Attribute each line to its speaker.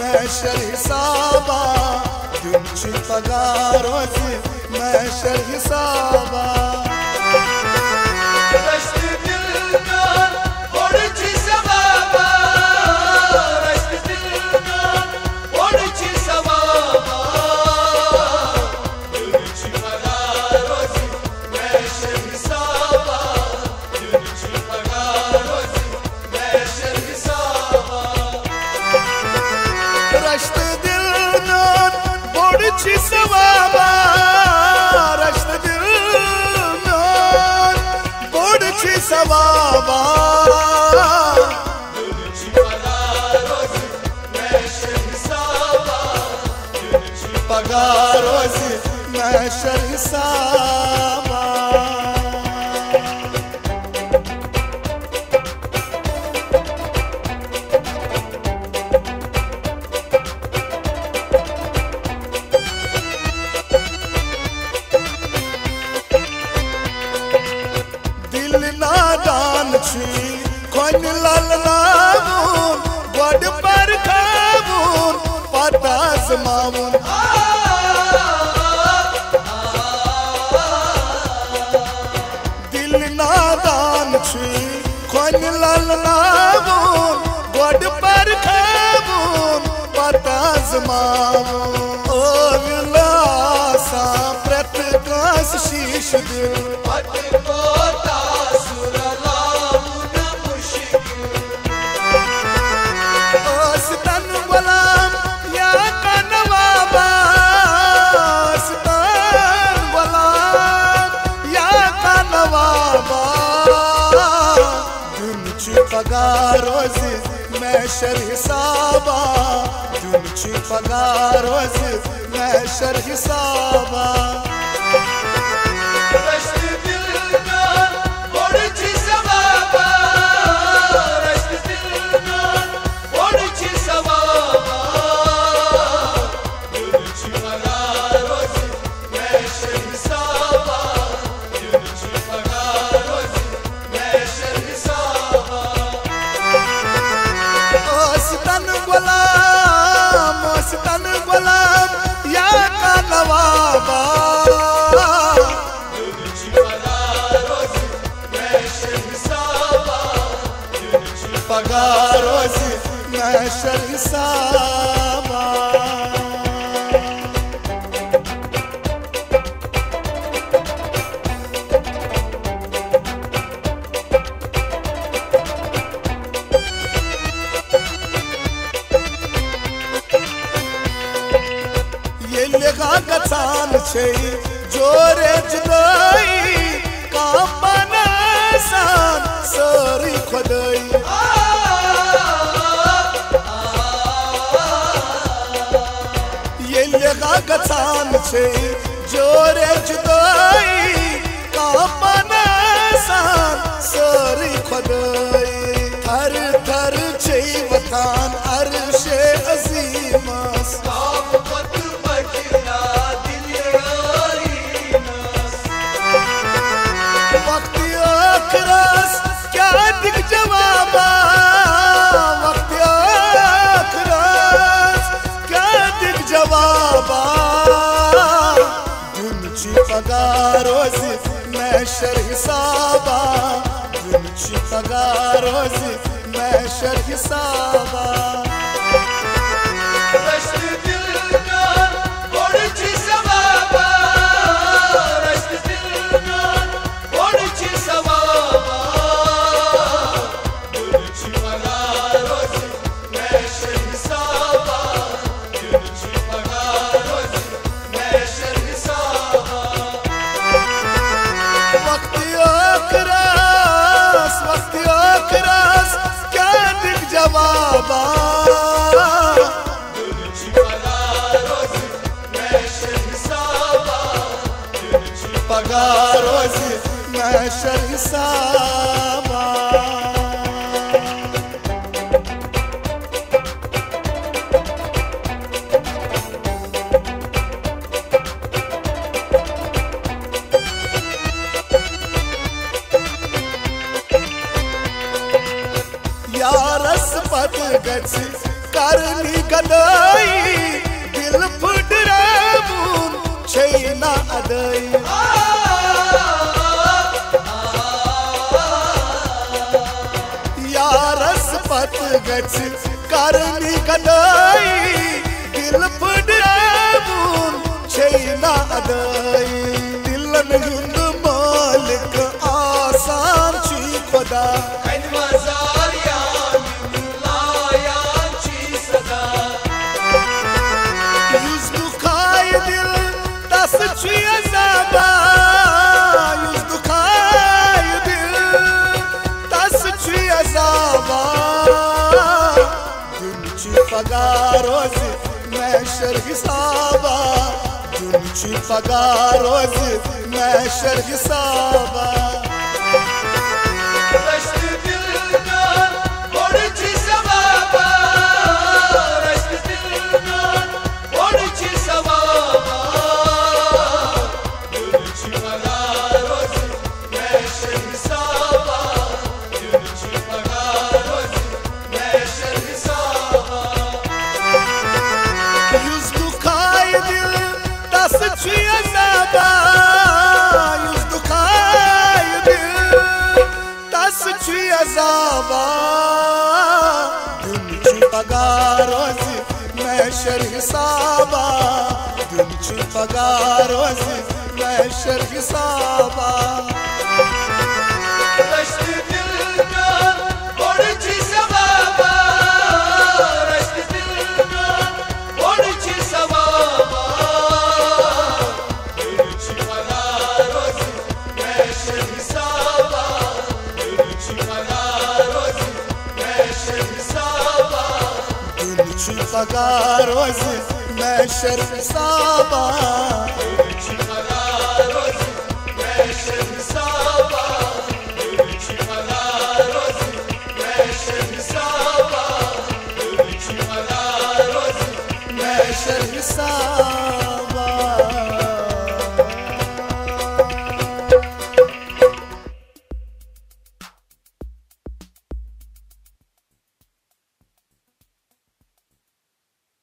Speaker 1: महशर हिसाबा दिन पगार रोजी महशर हिसाबा रश्त दिल नान बोड़ छी सवाबा रश्त दिल नान बोड़ छी सवाबा पगार रोजी महशर हिसाबा नादान खोन ललनावून बड़ पर खावून पतास मावून दिल नादान खोन ललनावून बड़ पर खावून पतास मावून ओ विलासा प्रत कास शीश दिल पगार रोजी महशर हिसाबा दिन पगार रोजी महशर हिसाबा मस्तन गुलाम या का नवाबा पगार रोजी महशर हिसाबा लेखा गचान छे जोरे जुदाई कामन सान सरी खुदाई ये लेखा गचान छे जोरे जुदाई कामन सान सरी खुदाई थर थर छे वतान अर्शे अजीमस क्या दिख जवाबा वक्त आखिरस क्या दिख जवाबा दिन पगार रोजी महशर हिसाबा दिन पगार रोजी महशर हिसाबा पगार रोजी महशर हिसाबा यारस पद गच करनी कदई दिल फुडराबून छैना अदई यारस पत गच करनी कदई दिल फुडराबून छैना अदई दिलन हुंद मालिक आसान छी खुदा पगारोज मैशर हिसाबा जुनची पगारोज मैशर हिसाबा
Speaker 2: रश्त दिल जान ओढ़ची सवाबा रश्त दिल जान ओढ़ची सवाबा जुनची पगारोज मैशर हिसाबा जुनची पगारोज मैशर हिसाबा
Speaker 1: युज दुखाय दिल दस छी अज़ाबा युज दुखाय दिल दस छी अज़ाबा जुनची पगारोज मैशर हिसाबा जुनची पगारोज मैशर हिसाबा
Speaker 2: रश्त दिल जान ओढ़ची सवाबा रश्त दिल जान ओढ़ची सवाबा जुनची पगारोज मैशर हिसाबा जुनची पगारोज मैशर हिसाबा
Speaker 1: जुनची पगारोज मैशर हिसाबा
Speaker 2: जुनची पगारोज मैशर हिसाबा जुनची पगारोज मैशर हिसाबा जुनची पगारोज
Speaker 1: मैशर हिसाबा